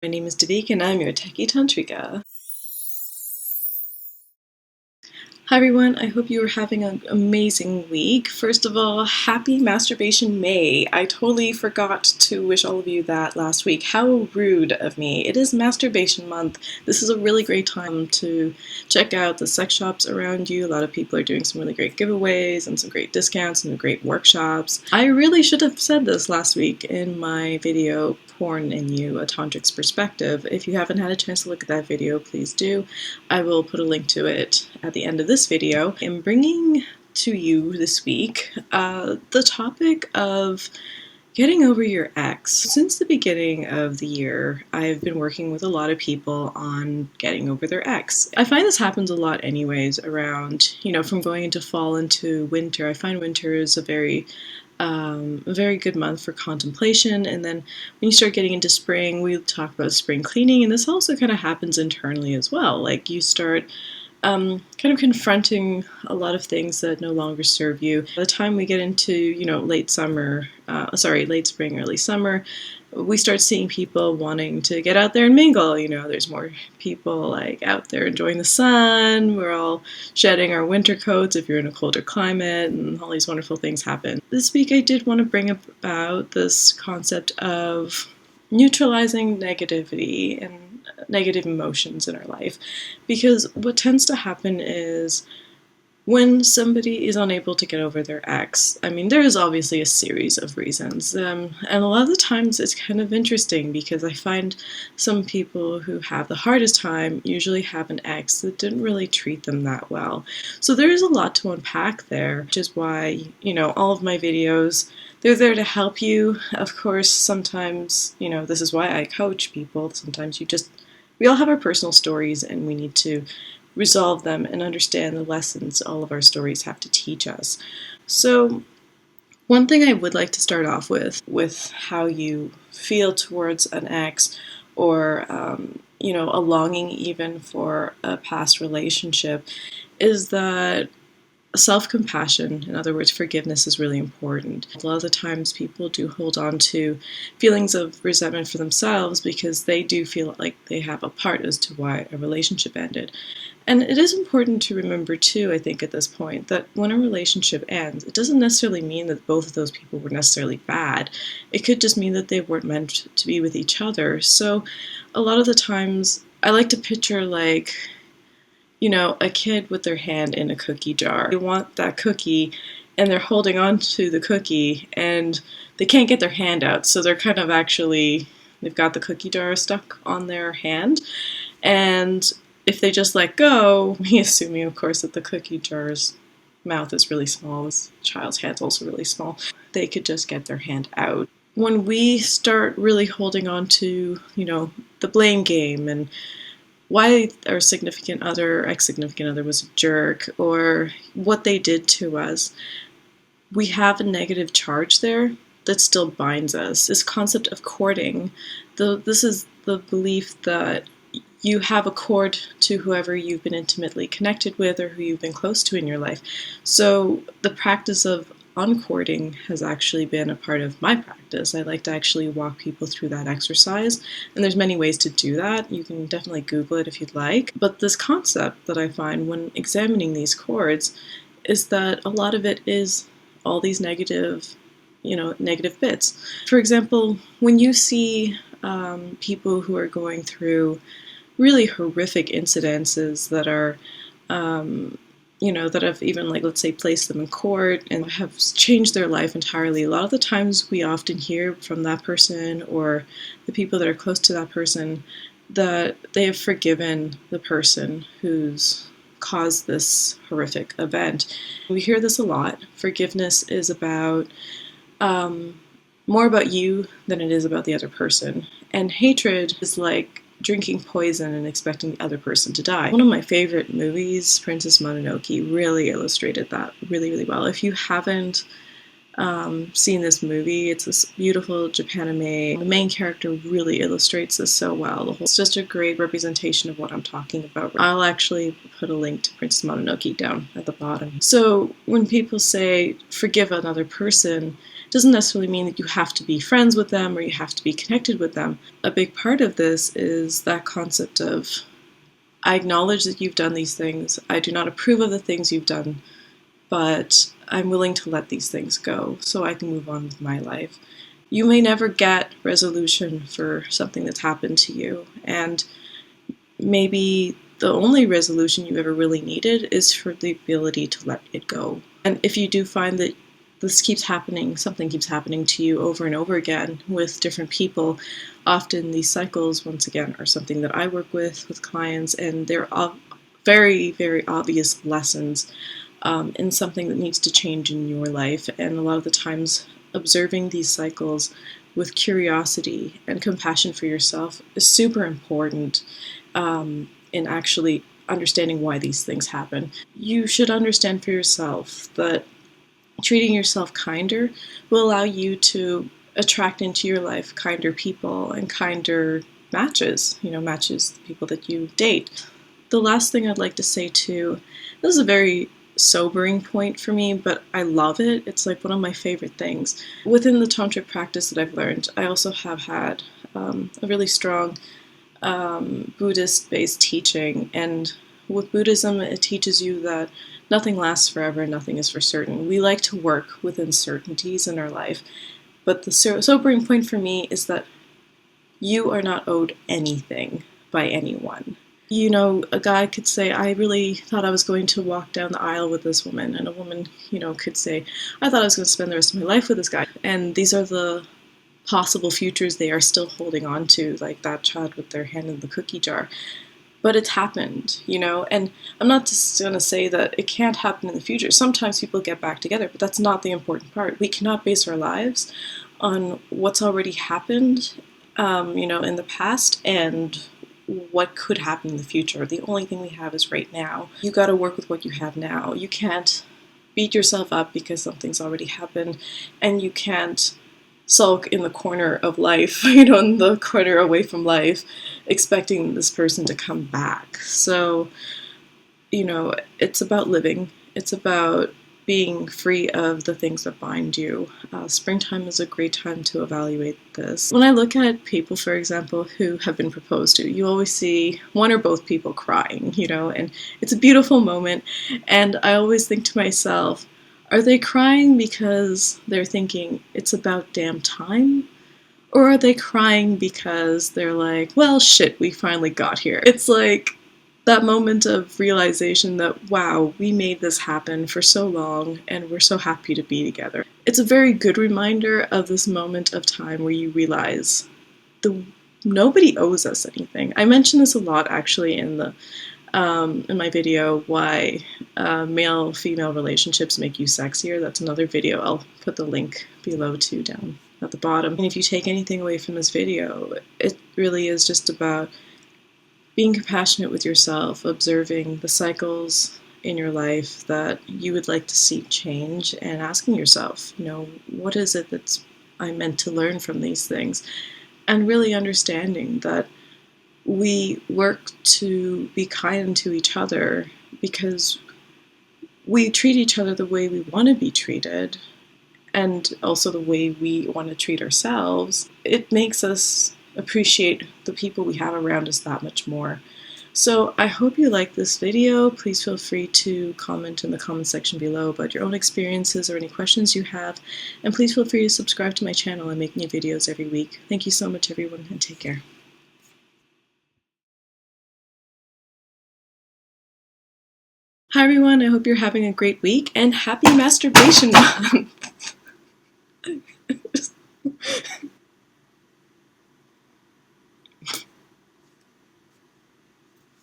My name is Devik and I'm your Techie Tantrika. Hi everyone, I hope you are having an amazing week. First of all, happy Masturbation May. I totally forgot to wish all of you that last week. How rude of me. It is Masturbation Month. This is a really great time to check out the sex shops around you. A lot of people are doing some really great giveaways and some great discounts and great workshops. I really should have said this last week in my video, Porn in You, a Tantric's Perspective. If you haven't had a chance to look at that video, please do. I will put a link to it at the end of this video. I'm bringing to you this week the topic of getting over your ex. Since the beginning of the year, I've been working with a lot of people on getting over their ex. I find this happens a lot anyways around, from going into fall into winter. I find winter is a very good month for contemplation, and then when you start getting into spring, we talk about spring cleaning, and this also kind of happens internally as well. Like you start kind of confronting a lot of things that no longer serve you. By the time we get into, late spring, early summer, we start seeing people wanting to get out there and mingle. There's more people like out there enjoying the sun. We're all shedding our winter coats if you're in a colder climate, and all these wonderful things happen. This week I did want to bring about this concept of neutralizing negativity and negative emotions in our life, because what tends to happen is when somebody is unable to get over their ex, there is obviously a series of reasons, and a lot of the times it's kind of interesting because I find some people who have the hardest time usually have an ex that didn't really treat them that well. So there is a lot to unpack there, which is why, all of my videos, they're there to help you. Of course, sometimes, this is why I coach people. Sometimes we all have our personal stories and we need to resolve them and understand the lessons all of our stories have to teach us. So one thing I would like to start off with how you feel towards an ex, or a longing even for a past relationship, is that self-compassion, in other words, forgiveness, is really important. A lot of the times people do hold on to feelings of resentment for themselves because they do feel like they have a part as to why a relationship ended. And it is important to remember too, I think at this point, that when a relationship ends, it doesn't necessarily mean that both of those people were necessarily bad. It could just mean that they weren't meant to be with each other. So a lot of the times I like to picture like, a kid with their hand in a cookie jar. They want that cookie and they're holding on to the cookie and they can't get their hand out. So they're kind of they've got the cookie jar stuck on their hand. And if they just let go, me assuming of course that the cookie jar's mouth is really small, this child's hand's also really small, they could just get their hand out. When we start really holding on to, the blame game and why our significant other, ex-significant other was a jerk, or what they did to us, we have a negative charge there that still binds us. This concept of courting, this is the belief that you have a cord to whoever you've been intimately connected with or who you've been close to in your life. So the practice of uncourting has actually been a part of my practice. I like to actually walk people through that exercise, and there's many ways to do that. You can definitely Google it if you'd like. But this concept that I find when examining these cords is that a lot of it is all these negative bits. For example, when you see people who are going through really horrific incidences that are that have even, let's say, placed them in court and have changed their life entirely. A lot of the times we often hear from that person or the people that are close to that person that they have forgiven the person who's caused this horrific event. We hear this a lot. Forgiveness is about more about you than it is about the other person. And hatred is like drinking poison and expecting the other person to die. One of my favorite movies, Princess Mononoke, really illustrated that really, really well. If you haven't seen this movie, it's this beautiful Japanime. The main character really illustrates this so well. It's just a great representation of what I'm talking about. I'll actually put a link to Princess Mononoke down at the bottom. So when people say forgive another person, doesn't necessarily mean that you have to be friends with them or you have to be connected with them. A big part of this is that concept of, I acknowledge that you've done these things. I do not approve of the things you've done, but I'm willing to let these things go so I can move on with my life. You may never get resolution for something that's happened to you, and maybe the only resolution you ever really needed is for the ability to let it go. And if you do find that this keeps happening, something keeps happening to you over and over again with different people, often these cycles, once again, are something that I work with clients, and they're very, very obvious lessons in something that needs to change in your life. And a lot of the times, observing these cycles with curiosity and compassion for yourself is super important in actually understanding why these things happen. You should understand for yourself that treating yourself kinder will allow you to attract into your life kinder people and kinder matches, matches the people that you date. The last thing I'd like to say too, this is a very sobering point for me, but I love it. It's like one of my favorite things. Within the Tantric practice that I've learned, I also have had a really strong Buddhist-based teaching, and with Buddhism, it teaches you that nothing lasts forever, nothing is for certain. We like to work with uncertainties in our life, but the sobering point for me is that you are not owed anything by anyone. A guy could say, I really thought I was going to walk down the aisle with this woman, and a woman, could say, I thought I was going to spend the rest of my life with this guy. And these are the possible futures they are still holding on to, like that child with their hand in the cookie jar. But it's happened, and I'm not just going to say that it can't happen in the future. Sometimes people get back together, but that's not the important part. We cannot base our lives on what's already happened, in the past and what could happen in the future. The only thing we have is right now. You got to work with what you have now. You can't beat yourself up because something's already happened, and you can't sulk in the corner of life, in the corner away from life, expecting this person to come back. So, it's about living. It's about being free of the things that bind you. Springtime is a great time to evaluate this. When I look at people, for example, who have been proposed to, you always see one or both people crying, and it's a beautiful moment. And I always think to myself, are they crying because they're thinking it's about damn time? Or are they crying because they're like, well, shit, we finally got here? It's like that moment of realization that, wow, we made this happen for so long and we're so happy to be together. It's a very good reminder of this moment of time where you realize nobody owes us anything. I mention this a lot actually in my video, why male-female relationships make you sexier. That's another video. I'll put the link below too, down at the bottom. And if you take anything away from this video, it really is just about being compassionate with yourself, observing the cycles in your life that you would like to see change, and asking yourself, what is it that's I'm meant to learn from these things? And really understanding that we work to be kind to each other because we treat each other the way we want to be treated, and also the way we want to treat ourselves. It makes us appreciate the people we have around us that much more. So I hope you like this video. Please feel free to comment in the comment section below about your own experiences or any questions you have. And please feel free to subscribe to my channel. I make new videos every week. Thank you so much, everyone, and take care. Hi everyone, I hope you're having a great week, and happy masturbation month!